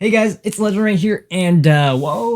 Hey guys, it's Legendaray here, and whoa,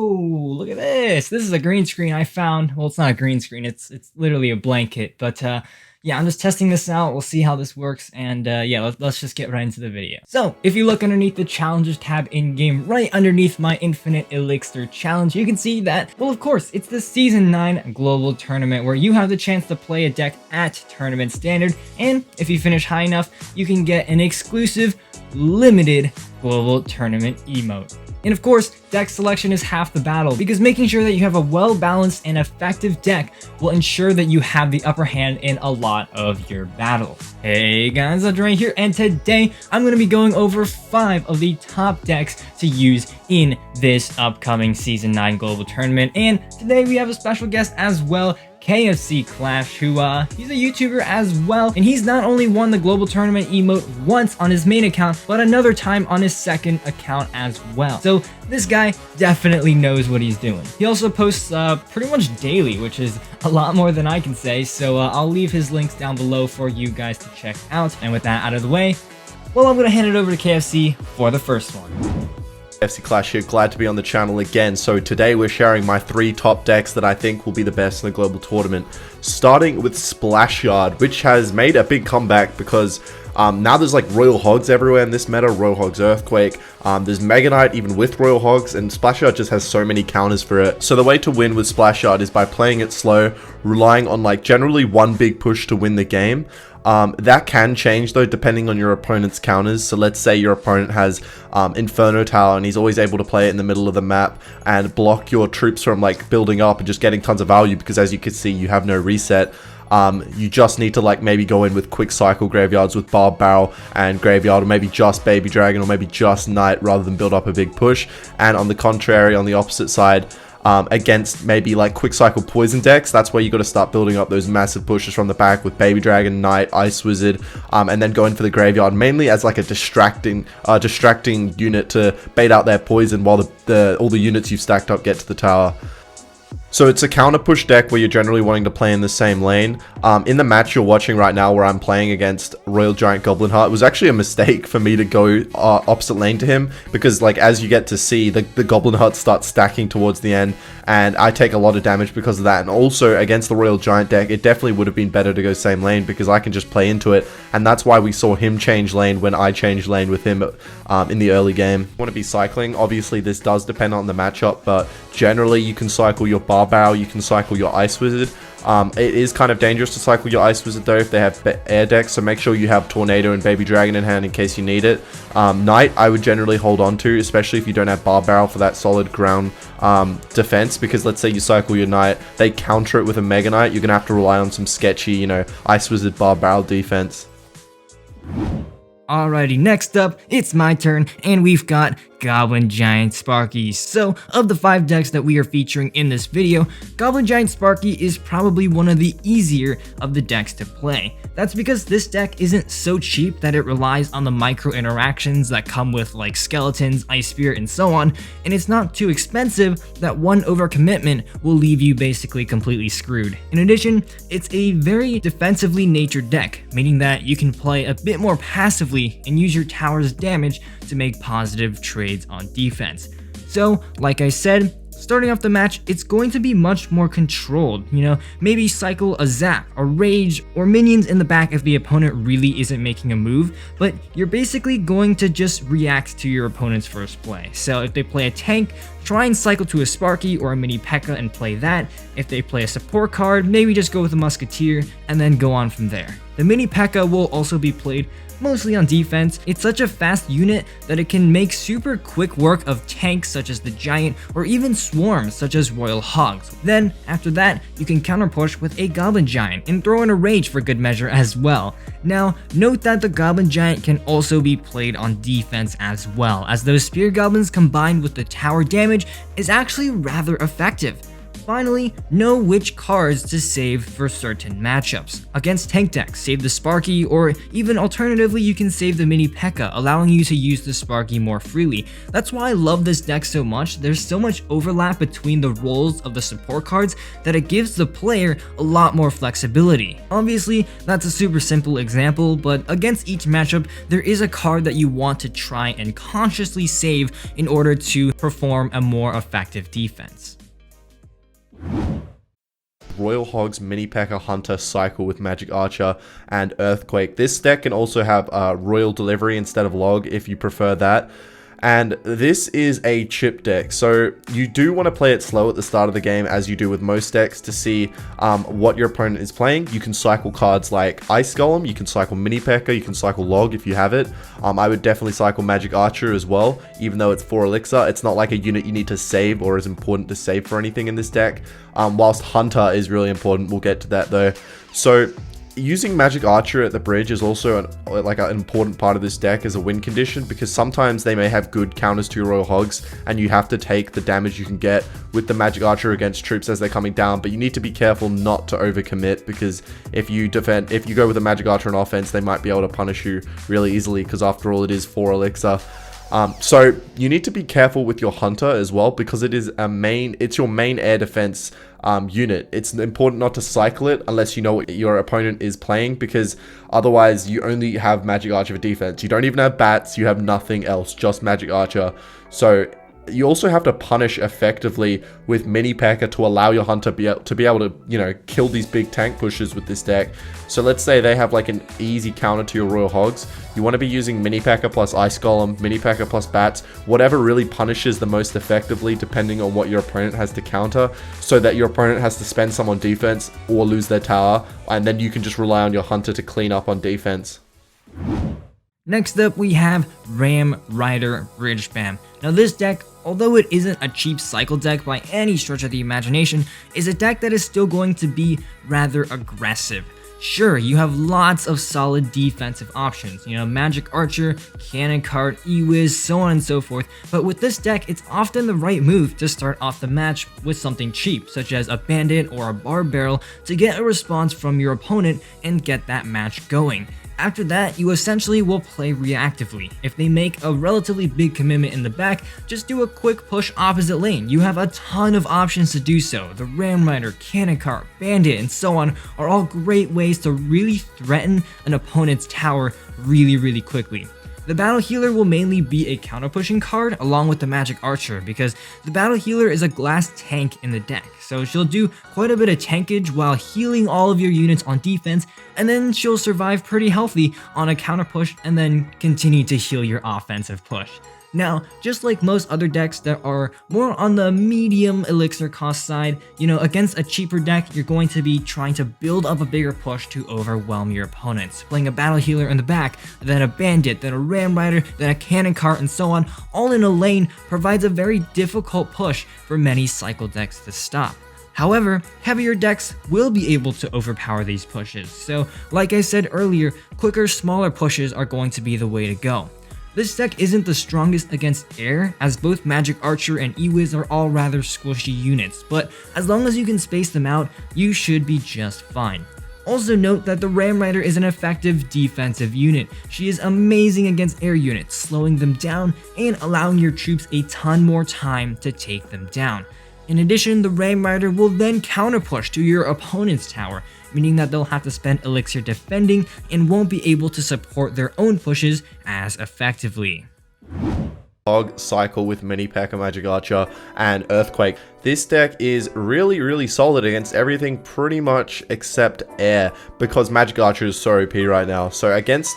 look at this. This is a green screen I found. Well, it's not a green screen, it's literally a blanket, but yeah, I'm just testing this out. We'll see how this works, and yeah, let's just get right into the video. So, if you look underneath the challenges tab in-game, right underneath my Infinite Elixir challenge, you can see that, well, of course, it's the Season 9 Global Tournament, where you have the chance to play a deck at Tournament Standard, and if you finish high enough, you can get an exclusive, limited global tournament emote. And of course, deck selection is half the battle, because making sure that you have a well-balanced and effective deck will ensure that you have the upper hand in a lot of your battles. Hey guys, Legendaray here, and today I'm going to be going over 5 of the top decks to use in this upcoming Season 9 Global Tournament. And today we have a special guest as well, KFC Clash, who he's a YouTuber as well, and he's not only won the global tournament emote once on his main account, but another time on his second account as well. So this guy definitely knows what he's doing. He also posts pretty much daily, which is a lot more than I can say, so I'll leave his links down below for you guys to check out. And with that out of the way, well, I'm gonna hand it over to KFC for the first one. KFC Clash here, glad to be on the channel again. So today we're sharing my 3 top decks that I think will be the best in the global tournament. Starting with Splash Yard, which has made a big comeback because now there's like Royal Hogs everywhere in this meta, Royal Hogs Earthquake, there's Mega Knight even with Royal Hogs, and Splash Yard just has so many counters for it. So the way to win with Splash Yard is by playing it slow, relying on like generally one big push to win the game. That can change though depending on your opponent's counters. So let's say your opponent has Inferno Tower and he's always able to play it in the middle of the map and block your troops from like building up and just getting tons of value, because as you can see you have no reset. You just need to like maybe go in with quick cycle graveyards with Barb Barrel and Graveyard, or maybe just Baby Dragon, or maybe just Knight, rather than build up a big push. And on the contrary, on the opposite side, against maybe like quick cycle poison decks, that's where you got to start building up those massive pushes from the back with Baby Dragon, Knight, Ice Wizard, and then go in for the graveyard mainly as like a distracting unit to bait out their poison while all the units you've stacked up get to the tower. So it's a counter push deck where you're generally wanting to play in the same lane. In the match you're watching right now where I'm playing against Royal Giant Goblin Heart, it was actually a mistake for me to go opposite lane to him, because like as you get to see, the Goblin Heart starts stacking towards the end, and I take a lot of damage because of that. And also against the Royal Giant deck, it definitely would have been better to go same lane, because I can just play into it, and that's why we saw him change lane when I changed lane with him in the early game. You want to be cycling, obviously this does depend on the matchup, but generally you can cycle your Barb Barrel, you can cycle your Ice Wizard. It is kind of dangerous to cycle your Ice Wizard though if they have air decks, so make sure you have Tornado and Baby Dragon in hand in case you need it. Knight I would generally hold on to, especially if you don't have Barb Barrel for that solid ground defense, because let's say you cycle your Knight, they counter it with a Mega Knight, you're going to have to rely on some sketchy, you know, Ice Wizard Barb Barrel defense. Alrighty, next up, it's my turn, and we've got Goblin Giant Sparky. So, of the 5 decks that we are featuring in this video, Goblin Giant Sparky is probably one of the easier of the decks to play. That's because this deck isn't so cheap that it relies on the micro interactions that come with like skeletons, Ice Spirit, and so on, and it's not too expensive that one overcommitment will leave you basically completely screwed. In addition, it's a very defensively natured deck, meaning that you can play a bit more passively and use your tower's damage to make positive trades on defense. So, like I said, starting off the match, it's going to be much more controlled, you know, maybe cycle a Zap, a Rage, or minions in the back if the opponent really isn't making a move, but you're basically going to just react to your opponent's first play. So if they play a tank, try and cycle to a Sparky or a mini P.E.K.K.A and play that. If they play a support card, maybe just go with a Musketeer and then go on from there. The mini P.E.K.K.A will also be played mostly on defense. It's such a fast unit that it can make super quick work of tanks such as the Giant, or even swarms such as Royal Hogs. Then, after that, you can counter push with a Goblin Giant and throw in a Rage for good measure as well. Now, note that the Goblin Giant can also be played on defense as well, as those Spear Goblins combined with the tower damage is actually rather effective. Finally, know which cards to save for certain matchups. Against tank decks, save the Sparky, or even alternatively you can save the Mini P.E.K.K.A, allowing you to use the Sparky more freely. That's why I love this deck so much. There's so much overlap between the roles of the support cards that it gives the player a lot more flexibility. Obviously, that's a super simple example, but against each matchup, there is a card that you want to try and consciously save in order to perform a more effective defense. Royal Hogs, Mini P.E.K.K.A, Hunter, Cycle with Magic Archer, and Earthquake. This deck can also have Royal Delivery instead of Log if you prefer that. And this is a chip deck, so you do want to play it slow at the start of the game, as you do with most decks, to see what your opponent is playing. You can cycle cards like Ice Golem, you can cycle Mini P.E.K.K.A, you can cycle Log if you have it. I would definitely cycle Magic Archer as well, even though it's 4 Elixir. It's not like a unit you need to save or is important to save for anything in this deck, whilst Hunter is really important. We'll get to that though. So using Magic Archer at the bridge is also an important part of this deck as a win condition, because sometimes they may have good counters to your Royal Hogs and you have to take the damage you can get with the Magic Archer against troops as they're coming down, but you need to be careful not to overcommit, because if you go with a Magic Archer on offense, they might be able to punish you really easily, because after all it is 4 Elixir. So you need to be careful with your Hunter as well, because it's your main air defense unit. It's important not to cycle it unless you know what your opponent is playing, because otherwise you only have Magic Archer for defense. You don't even have bats, you have nothing else, just Magic Archer. So you also have to punish effectively with Mini P.E.K.K.A to allow your Hunter to be able to, you know, kill these big tank pushes with this deck. So let's say they have like an easy counter to your Royal Hogs. You want to be using Mini P.E.K.K.A plus Ice Golem, Mini P.E.K.K.A plus Bats, whatever really punishes the most effectively depending on what your opponent has to counter, so that your opponent has to spend some on defense or lose their tower, and then you can just rely on your Hunter to clean up on defense. Next up, we have Ram Rider Bridge Spam. Now this deck, although it isn't a cheap cycle deck by any stretch of the imagination, is a deck that is still going to be rather aggressive. Sure, you have lots of solid defensive options, you know, Magic Archer, Cannon Cart, E-Wiz, so on and so forth, but with this deck, it's often the right move to start off the match with something cheap, such as a Bandit or a Barb Barrel, to get a response from your opponent and get that match going. After that, you essentially will play reactively. If they make a relatively big commitment in the back, just do a quick push opposite lane. You have a ton of options to do so. The Ram Rider, Cannon Cart, Bandit, and so on are all great ways to really threaten an opponent's tower really quickly. The Battle Healer will mainly be a counter-pushing card along with the Magic Archer, because the Battle Healer is a glass tank in the deck, so she'll do quite a bit of tankage while healing all of your units on defense, and then she'll survive pretty healthy on a counter-push and then continue to heal your offensive push. Now, just like most other decks that are more on the medium elixir cost side, you know, against a cheaper deck, you're going to be trying to build up a bigger push to overwhelm your opponents. Playing a Battle Healer in the back, then a Bandit, then a Ram Rider, then a Cannon Cart, and so on, all in a lane, provides a very difficult push for many cycle decks to stop. However, heavier decks will be able to overpower these pushes, so like I said earlier, quicker, smaller pushes are going to be the way to go. This deck isn't the strongest against air, as both Magic Archer and E-Wiz are all rather squishy units, but as long as you can space them out, you should be just fine. Also note that the Ram Rider is an effective defensive unit. She is amazing against air units, slowing them down and allowing your troops a ton more time to take them down. In addition, the Ram Rider will then counter push to your opponent's tower, meaning that they'll have to spend elixir defending and won't be able to support their own pushes as effectively. Hog Cycle with Mini P.E.K.K.A, Magic Archer, and Earthquake. This deck is really solid against everything pretty much except air, because Magic Archer is so OP right now. So against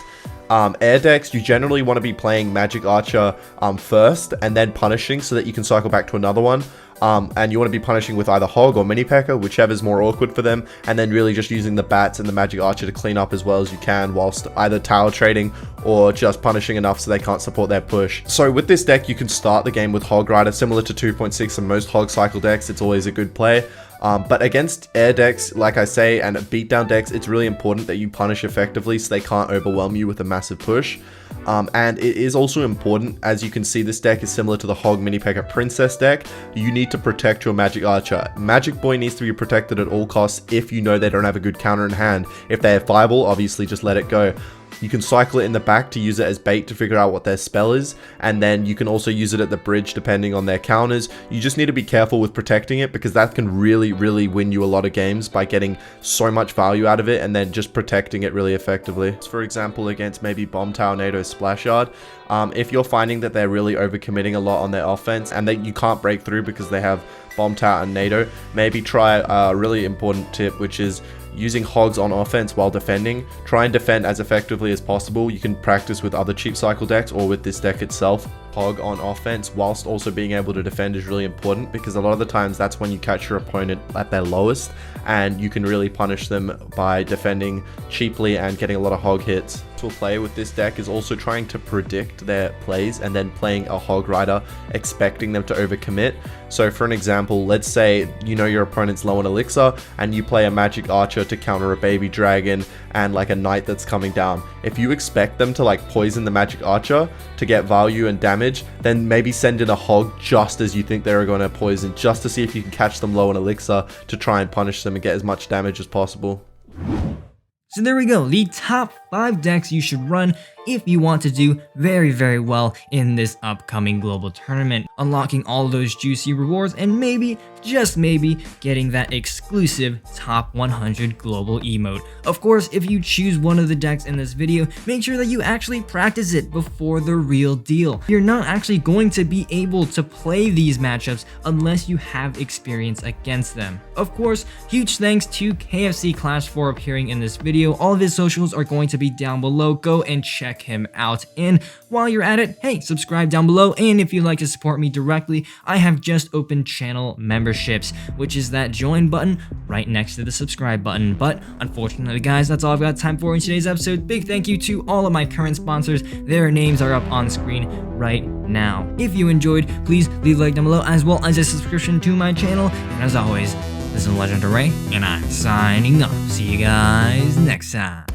air decks, you generally want to be playing Magic Archer first and then punishing so that you can cycle back to another one. And you want to be punishing with either Hog or Mini P.E.K.K.A, whichever is more awkward for them, and then really just using the bats and the Magic Archer to clean up as well as you can, whilst either tower trading or just punishing enough so they can't support their push. So with this deck, you can start the game with Hog Rider, similar to 2.6 and most Hog Cycle decks. It's always a good play. But against air decks, like I say, and beatdown decks, it's really important that you punish effectively so they can't overwhelm you with a massive push. And it is also important, as you can see, this deck is similar to the Hog Mini P.E.K.K.A. Princess deck. You need to protect your Magic Archer. Magic Boy needs to be protected at all costs if you know they don't have a good counter in hand. If they have Fireball, obviously just let it go. You can cycle it in the back to use it as bait to figure out what their spell is, and then you can also use it at the bridge depending on their counters. You just need to be careful with protecting it, because that can really win you a lot of games by getting so much value out of it and then just protecting it really effectively. For example, against maybe Bomb Tower, NATO, Splash Yard, if you're finding that they're really overcommitting a lot on their offense and that you can't break through because they have Bomb Tower and NATO, maybe try a really important tip, which is using Hogs on offense while defending. Try and defend as effectively as possible. You can practice with other cheap cycle decks or with this deck itself. Hog on offense whilst also being able to defend is really important, because a lot of the times that's when you catch your opponent at their lowest and you can really punish them by defending cheaply and getting a lot of Hog hits. To play with this deck is also trying to predict their plays and then playing a Hog Rider expecting them to overcommit. So for an example, let's say you know your opponent's low on elixir and you play a Magic Archer to counter a Baby Dragon and like a Knight that's coming down. If you expect them to like poison the Magic Archer to get value and damage, then maybe send in a Hog just as you think they're going to poison, just to see if you can catch them low on elixir to try and punish them and get as much damage as possible. So there we go, the top 5 decks you should run if you want to do very well in this upcoming global tournament, unlocking all those juicy rewards and maybe, just maybe, getting that exclusive top 100 global emote. Of course, if you choose one of the decks in this video, make sure that you actually practice it before the real deal. You're not actually going to be able to play these matchups unless you have experience against them. Of course, huge thanks to KFC Clash for appearing in this video. All of his socials are going to be down below. Go and check him out. And while you're at it, hey, subscribe down below. And if you'd like to support me directly, I have just opened channel memberships, which is that join button right next to the subscribe button. But unfortunately, guys, that's all I've got time for in today's episode. Big thank you to all of my current sponsors. Their names are up on screen right now. If you enjoyed, please leave a like down below, as well as a subscription to my channel. And as always, this is Legendaray, and I'm signing off. See you guys next time.